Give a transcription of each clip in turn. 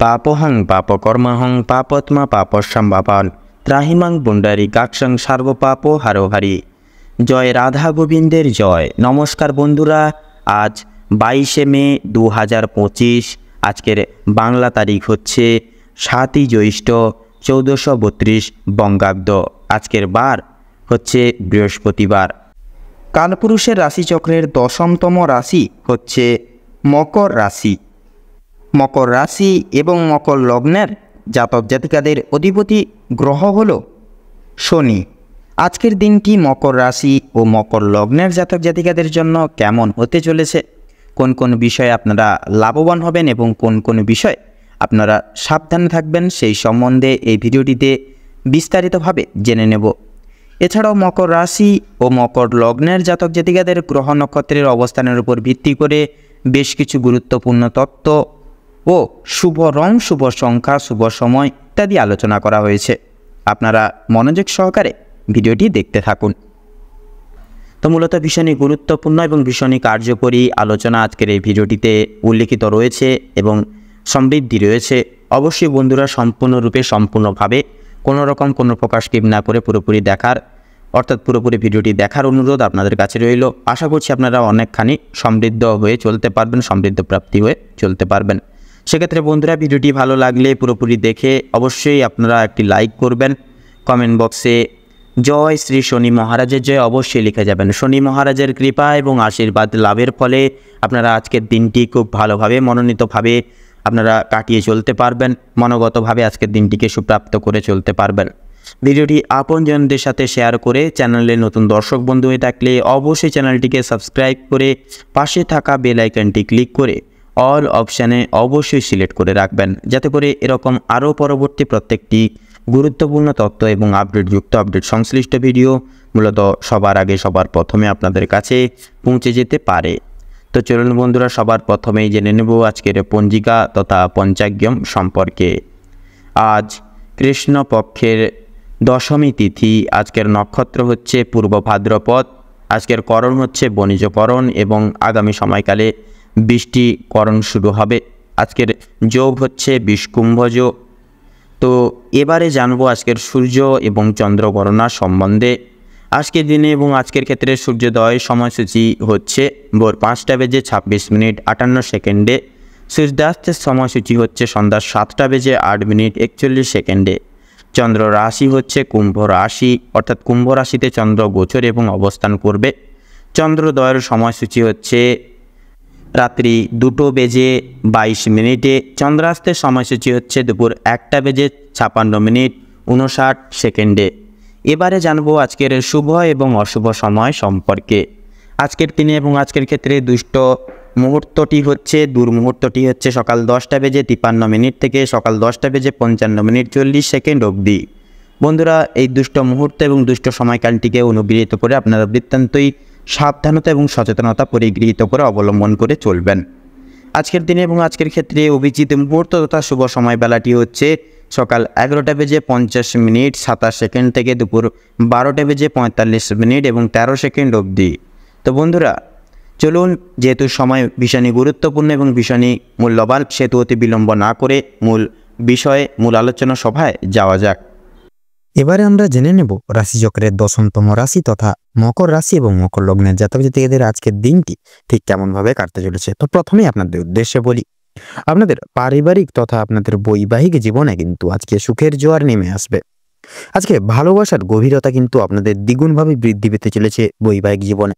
পাপহং পাপকর্মহং পাপত্মা পাপস্যম্ভাবান ত্রাহিমাং পুণ্ডরী কাক্ষং সর্বপাপ হারোহারি। জয় রাধা গোবিন্দের জয়। নমস্কার বন্ধুরা, আজ 22শে মে 2025। আজকের বাংলা তারিখ হচ্ছে 7ই জ্যৈষ্ঠ 1432 বঙ্গাব্দ। আজকের বার হচ্ছে বৃহস্পতিবার। কালপুরুষের রাশিচক্রের 10তম রাশি হচ্ছে মকর রাশি। মকর রাশি এবং মকর লগ্নের জাতক জাতিকাদের অধিপতি গ্রহ হল শনি। আজকের দিনটি মকর রাশি ও মকর লগ্নের জাতক জাতিকাদের জন্য কেমন হতে চলেছে, কোন কোন বিষয়ে আপনারা লাভবান হবেন এবং কোন কোন বিষয়ে আপনারা সাবধানে থাকবেন, সেই সম্বন্ধে এই ভিডিওটিতে বিস্তারিতভাবে জেনে নেব। এছাড়াও মকর রাশি ও মকর লগ্নের জাতক জাতিকাদের গ্রহ নক্ষত্রের অবস্থানের উপর ভিত্তি করে বেশ কিছু গুরুত্বপূর্ণ তত্ত্ব ও শুভ রং, শুভ সংখ্যা, শুভ সময় ইত্যাদি আলোচনা করা হয়েছে। আপনারা মনোযোগ সহকারে ভিডিওটি দেখতে থাকুন। তো মূলত ভীষণই গুরুত্বপূর্ণ এবং ভীষণই কার্যকরী আলোচনা আজকের এই ভিডিওটিতে উল্লেখিত রয়েছে এবং সমৃদ্ধি রয়েছে। অবশ্যই বন্ধুরা সম্পূর্ণরূপে সম্পূর্ণভাবে কোনো রকম কোনো প্রকার স্কিপ না করে পুরোপুরি দেখার অর্থাৎ পুরোপুরি ভিডিওটি দেখার অনুরোধ আপনাদের কাছে রইল। আশা করছি আপনারা অনেকখানি সমৃদ্ধ হয়ে চলতে পারবেন, সমৃদ্ধ প্রাপ্তি হয়ে চলতে পারবেন। সেক্ষেত্রে বন্ধুরা ভিডিওটি ভালো লাগলে পুরোপুরি দেখে অবশ্যই আপনারা একটি লাইক করবেন। কমেন্ট বক্সে জয় শ্রী শনি মহারাজের জয় অবশ্যই লিখে যাবেন। শনি মহারাজের কৃপা এবং আশীর্বাদ লাভের ফলে আপনারা আজকের দিনটি খুব ভালোভাবে মনোনীতভাবে আপনারা কাটিয়ে চলতে পারবেন, মনোগতভাবে আজকের দিনটিকে সুপ্রাপ্ত করে চলতে পারবেন। ভিডিওটি আপনজনদের সাথে শেয়ার করে চ্যানেলে নতুন দর্শক বন্ধু হয়ে থাকলে অবশ্যই চ্যানেলটিকে সাবস্ক্রাইব করে পাশে থাকা বেল আইকনটি ক্লিক করে অল অপশানে অবশ্যই সিলেক্ট করে রাখবেন, যাতে করে এরকম আরও পরবর্তী প্রত্যেকটি গুরুত্বপূর্ণ তথ্য এবং আপডেটযুক্ত আপডেট সংশ্লিষ্ট ভিডিও মূলত সবার আগে সবার প্রথমে আপনাদের কাছে পৌঁছে যেতে পারে। তো চলুন বন্ধুরা সবার প্রথমেই জেনে নেব আজকের পঞ্জিকা তথা পঞ্চাঙ্গম সম্পর্কে। আজ কৃষ্ণপক্ষের দশমী তিথি। আজকের নক্ষত্র হচ্ছে পূর্ব ভাদ্রপদ। আজকের করণ হচ্ছে বণিজকরণ এবং আগামী সময়কালে বৃষ্টিকরণ শুরু হবে। আজকের যোগ হচ্ছে বিষকুম্ভ যোগ। তো এবারে জানবো আজকের সূর্য এবং চন্দ্র গণনা সম্বন্ধে। আজকের দিনে এবং আজকের ক্ষেত্রে সূর্যোদয় সময়সূচি হচ্ছে ভোর 5:26:58। সূর্যাস্তের সময়সূচি হচ্ছে সন্ধ্যা 7:08:41। চন্দ্র রাশি হচ্ছে কুম্ভ রাশি, অর্থাৎ কুম্ভ রাশিতে চন্দ্র গোচর এবং অবস্থান করবে। চন্দ্রোদয়ের সময়সূচি হচ্ছে রাত্রি 2:22। চন্দ্রাস্তের সময়সূচি হচ্ছে দুপুর 1:56:59। এবারে জানবো আজকের শুভ এবং অশুভ সময় সম্পর্কে। আজকের দিনে এবং আজকের ক্ষেত্রে দুষ্ট মুহূর্তটি হচ্ছে দুর্মুহূর্তটি হচ্ছে সকাল 10:53 থেকে সকাল 10:55:40 অবধি। বন্ধুরা এই দুষ্ট মুহূর্ত এবং দুষ্ট সময়কালটিকে অনুগৃহীত করে আপনারা বৃত্তান্তই সাবধানতা এবং সচেতনতা পরিগৃহীত করে অবলম্বন করে চলবেন। আজকের দিনে এবং আজকের ক্ষেত্রে অভিজিৎ মুহূর্ত তথা শুভ সময় বেলাটি হচ্ছে সকাল 11:50:27 থেকে দুপুর 12:45 এবং 13 অবধি। তো বন্ধুরা চলুন, যেহেতু সময় ভীষণই গুরুত্বপূর্ণ এবং ভীষণই মূল্যবান, সেহেতু অতি বিলম্ব না করে মূল বিষয়ে মূল আলোচনা সভায় যাওয়া যাক। এবারে আমরা জেনে নেব রাশিচক্রের 10তম রাশি তথা মকর রাশি এবং মকর লগ্নের জাতক জাতিকাদের আজকের দিনটি ঠিক কেমনভাবে কাটতে চলেছে। তো প্রথমেই আপনাদের উদ্দেশ্যে বলি, আপনাদের পারিবারিক তথা আপনাদের বৈবাহিক জীবনে কিন্তু আজকে সুখের জোয়ার নেমে আসবে। আজকে ভালোবাসার গভীরতা কিন্তু আপনাদের দ্বিগুণভাবে বৃদ্ধি পেতে চলেছে বৈবাহিক জীবনে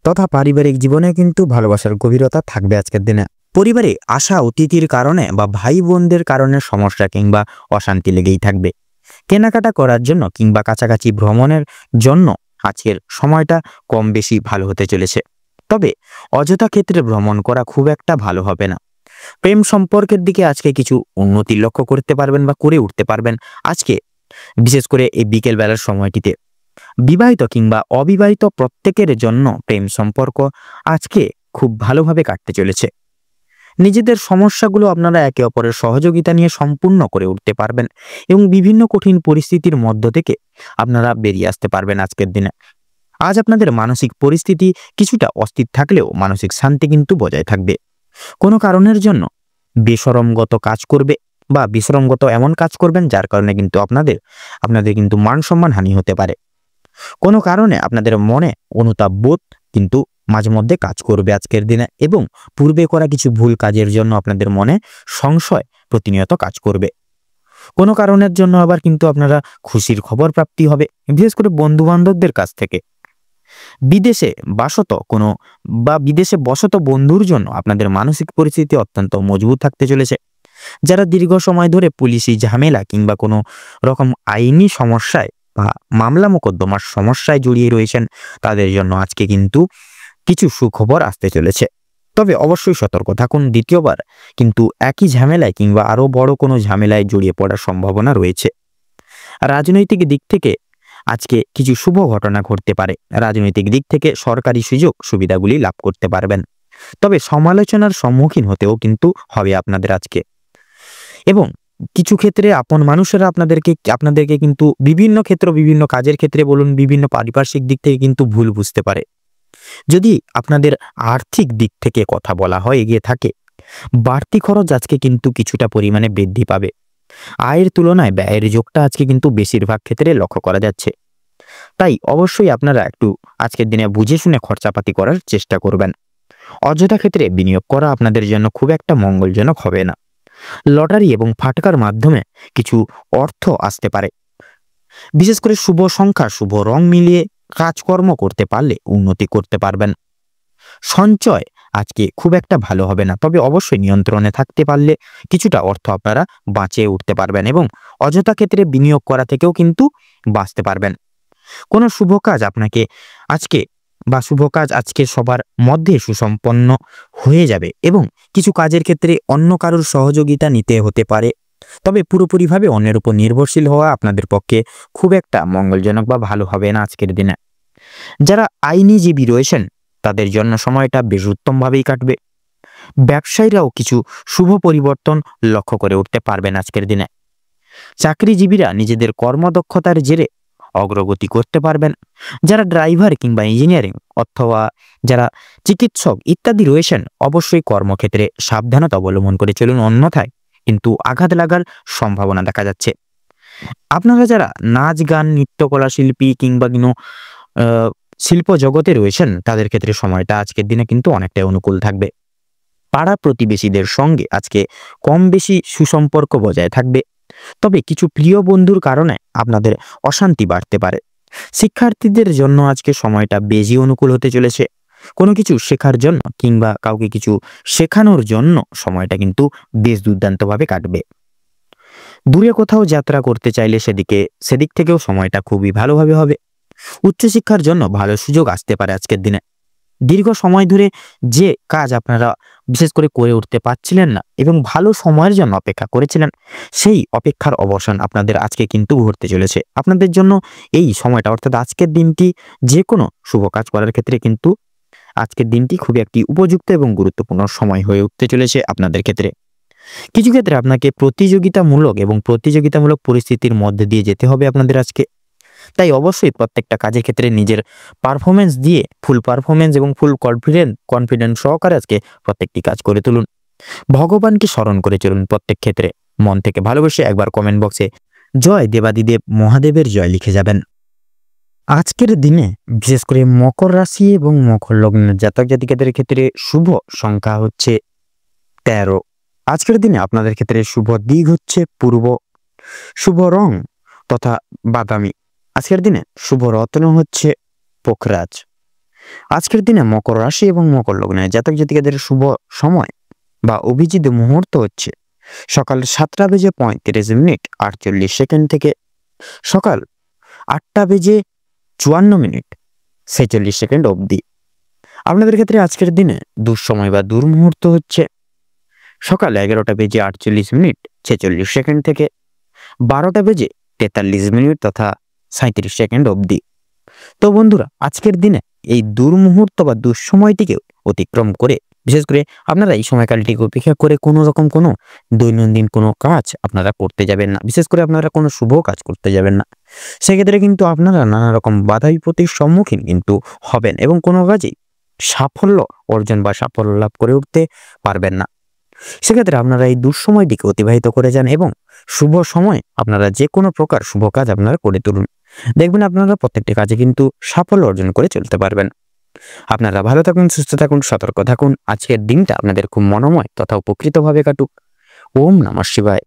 তথা পারিবারিক জীবনে কিন্তু ভালোবাসার গভীরতা থাকবে আজকের দিনে। পরিবারে আসা অতিথির কারণে বা ভাই বোনদের কারণে সমস্যা কিংবা অশান্তি লেগেই থাকবে। কেনাকাটা করার জন্য কিংবা কাছাকাছি ভ্রমণের জন্য আজকের সময়টা কম বেশি ভালো হতে চলেছে, তবে অযথা ক্ষেত্রে ভ্রমণ করা খুব একটা ভালো হবে না। প্রেম সম্পর্কের দিকে আজকে কিছু উন্নতি লক্ষ্য করতে পারবেন বা করে উঠতে পারবেন আজকে, বিশেষ করে এই বিকেল বেলার সময়টিতে। বিবাহিত কিংবা অবিবাহিত প্রত্যেকের জন্য প্রেম সম্পর্ক আজকে খুব ভালোভাবে কাটতে চলেছে। নিজেদের সমস্যাগুলো আপনারা একে অপরের সহযোগিতা নিয়ে সম্পূর্ণ করে উঠতে পারবেন এবং বিভিন্ন কঠিন পরিস্থিতির মধ্য থেকে আপনারা বেরিয়ে আসতে পারবেন আজকের দিনে। আজ আপনাদের মানসিক পরিস্থিতি কিছুটা অস্থির থাকলেও মানসিক শান্তি কিন্তু বজায় থাকবে। কোনো কারণের জন্য বেশরমগত কাজ করবে বা বিশ্রামগত এমন কাজ করবেন যার কারণে কিন্তু আপনাদের কিন্তু মান সম্মান হানি হতে পারে। কোনো কারণে আপনাদের মনে অনুতাপ বোধ কিন্তু মাঝে মধ্যে কাজ করবে আজকের দিনে, এবং পূর্বে করা কিছু ভুল কাজের জন্য আপনাদের মনে সংশয় প্রতিনিয়ত কাজ করবে। কোনো কারণের জন্য আবার কিন্তু আপনারা খুশির খবর প্রাপ্তি হবে, বিশেষ করে বন্ধু বান্ধবদের কাছ থেকে। বিদেশে বসত বন্ধুর জন্য আপনাদের মানসিক পরিস্থিতি অত্যন্ত মজবুত থাকতে চলেছে। যারা দীর্ঘ সময় ধরে পুলিশি ঝামেলা কিংবা কোনো রকম আইনি সমস্যায় বা মামলা মোকদ্দমার সমস্যায় জড়িয়ে রয়েছেন, তাদের জন্য আজকে কিন্তু কিছু সুখবর আসতে চলেছে। তবে অবশ্যই সতর্ক থাকুন, দ্বিতীয়বার কিন্তু একই ঝামেলায় কিংবা আরো বড় কোনো ঝামেলায় জড়িয়ে পড়ার সম্ভাবনা রয়েছে। রাজনৈতিক দিক থেকে আজকে কিছু শুভ ঘটনা ঘটতে পারে। রাজনৈতিক দিক থেকে সরকারি সুযোগ সুবিধাগুলি লাভ করতে পারবেন, তবে সমালোচনার সম্মুখীন হতেও কিন্তু হবে আপনাদের আজকে। এবং কিছু ক্ষেত্রে আপন মানুষেরা আপনাদেরকে কিন্তু বিভিন্ন কাজের ক্ষেত্রে বলুন, বিভিন্ন পারিপার্শ্বিক দিক থেকে কিন্তু ভুল বুঝতে পারে। যদি আপনাদের আর্থিক দিক থেকে কথা বলা হয় এগিয়ে থাকে, বাড়তি খরচ আজকে কিন্তু কিছুটা পরিমাণে বৃদ্ধি পাবে। আয়ের তুলনায় ব্যয়ের যোগটা আজকে কিন্তু বেশিরভাগ ক্ষেত্রে লক্ষ্য করা যাচ্ছে। তাই অবশ্যই আপনারা একটু আজকের দিনে বুঝে শুনে খরচাপাতি করার চেষ্টা করবেন। অযথা ক্ষেত্রে বিনিয়োগ করা আপনাদের জন্য খুব একটা মঙ্গলজনক হবে না। লটারি এবং ফাটকার মাধ্যমে কিছু অর্থ আসতে পারে। বিশেষ করে শুভ সংখ্যা, শুভ রং মিলিয়ে কাজকর্ম করতে পারলে উন্নতি করতে পারবেন। সঞ্চয় আজকে খুব একটা ভালো হবে না, তবে অবশ্যই নিয়ন্ত্রণে থাকতে পারলে কিছুটা অর্থ আপনারা বাঁচিয়ে উঠতে পারবেন এবং অযথা ক্ষেত্রে বিনিয়োগ করা থেকেও কিন্তু বাঁচতে পারবেন। কোনো শুভ কাজ আজকে সবার মধ্যে সুসম্পন্ন হয়ে যাবে এবং কিছু কাজের ক্ষেত্রে অন্য কারোর সহযোগিতা নিতে হতে পারে। তবে পুরোপুরিভাবে অন্যের উপর নির্ভরশীল হওয়া আপনাদের পক্ষে খুব একটা মঙ্গলজনক বা ভালো হবে না আজকের দিনে। যারা আইনজীবী রয়েছেন তাদের জন্য সময়টা বেশ উত্তমভাবেই কাটবে। ব্যবসায়ীরাও কিছু শুভ পরিবর্তন লক্ষ্য করে উঠতে পারবেন আজকের দিনে। চাকরিজীবীরা নিজেদের কর্মদক্ষতার জেরে অগ্রগতি করতে পারবেন। যারা ড্রাইভার কিংবা ইঞ্জিনিয়ারিং অথবা যারা চিকিৎসক ইত্যাদি রয়েছেন, অবশ্যই কর্মক্ষেত্রে সাবধানতা অবলম্বন করে চলুন, অন্যথায় কিন্তু আঘাত লাগার সম্ভাবনা দেখা যাচ্ছে। আপনারা যারা নাচ গান নৃত্যকলা শিল্পী কিংবা শিল্প জগতে রয়েছেন, তাদের ক্ষেত্রে সময়টা আজকের দিনে কিন্তু অনেকটাই অনুকূল থাকবে। পাড়া প্রতিবেশীদের সঙ্গে আজকে কম বেশি সুসম্পর্ক বজায় থাকবে, তবে কিছু প্রিয় বন্ধুর কারণে আপনাদের অশান্তি বাড়তে পারে। শিক্ষার্থীদের জন্য আজকে সময়টা বেশি অনুকূল হতে চলেছে। কোনো কিছু শেখার জন্য কিংবা কাউকে কিছু শেখানোর জন্য সময়টা কিন্তু বেশ দুর্দান্তভাবে কাটবে। দূরে কোথাও যাত্রা করতে চাইলে সেদিক থেকেও সময়টা খুবই ভালোভাবে হবে। উচ্চশিক্ষার জন্য ভালো সুযোগ আসতে পারে আজকের দিনে। দীর্ঘ সময় ধরে যে কাজ আপনারা বিশেষ করে উঠতে পারছিলেন না এবং ভালো সময়ের জন্য অপেক্ষা করেছিলেন, সেই অপেক্ষার অবসান আপনাদের আজকে কিন্তু ঘটতে চলেছে। আপনাদের জন্য এই সময়টা অর্থাৎ আজকের দিনটি যে কোনো শুভ কাজ করার ক্ষেত্রে কিন্তু আজকের দিনটি খুবই একটি উপযুক্ত এবং গুরুত্বপূর্ণ সময় হয়ে উঠতে চলেছে আপনাদের ক্ষেত্রে। কিছু ক্ষেত্রে আপনাকে প্রতিযোগিতামূলক পরিস্থিতির মধ্যে দিয়ে যেতে হবে আপনাদের আজকে। তাই অবশ্যই প্রত্যেকটা কাজের ক্ষেত্রে নিজের পারফরমেন্স দিয়ে ফুল পারফরমেন্স এবং ফুল কনফিডেন্স সহকারে আজকে প্রত্যেকটি কাজ করে তুলুন। ভগবানকে স্মরণ করে চলুন প্রত্যেক ক্ষেত্রে। মন থেকে ভালোবেসে একবার কমেন্ট বক্সে জয় দেবাদিদেব মহাদেবের জয় লিখে যাবেন। আজকের দিনে বিশেষ করে মকর রাশি এবং মকর লগ্নের জাতক জাতিকাদের ক্ষেত্রে শুভ সংখ্যা হচ্ছে 13। আজকের দিনে আপনাদের ক্ষেত্রে শুভ দিক হচ্ছে পূর্ব, শুভ রং তথা বাদামি। আজকের দিনে শুভ রত্ন হচ্ছে পোখরাজ। আজকের দিনে মকর রাশি এবং মকর লগ্নের জাতক জাতিকাদের শুভ সময় বা অভিজিৎ মুহূর্ত হচ্ছে সকাল 7:35 থেকে সকাল 8:54 অবধি। আপনাদের ক্ষেত্রে আজকের দিনে দুঃসময় বা দুর্মুহূর্ত হচ্ছে সকাল 11:48 থেকে 12:43 তথা 37 অবধি। তো বন্ধুরা, আজকের দিনে এই দুর্মুহূর্ত বা দুঃসময়টিকে অতিক্রম করে বিশেষ করে আপনারা এই সময়কালটিকে উপেক্ষা করে কোনো দৈনন্দিন কোনো কাজ আপনারা করতে যাবেন না। বিশেষ করে আপনারা কোনো শুভ কাজ করতে যাবেন না। সেক্ষেত্রে কিন্তু আপনারা নানা রকম বাধা বিপত্তির সম্মুখীন কিন্তু হবেন এবং কোনো কাজেই সাফল্য অর্জন বা সাফল্য লাভ করে উঠতে পারবেন না। সেক্ষেত্রে আপনারা এই দুঃসময়টিকে অতিবাহিত করে যান এবং শুভ সময় আপনারা যে কোনো প্রকার শুভ কাজ আপনারা করে তুলুন। দেখবেন আপনারা প্রত্যেকটি কাজে কিন্তু সাফল্য অর্জন করে চলতে পারবেন। আপনারা ভালো থাকুন, সুস্থ থাকুন, সতর্ক থাকুন। আজকের দিনটা আপনাদের খুব মনোময় তথা উপকৃতভাবে কাটুক। ওম নমঃ শিবায়।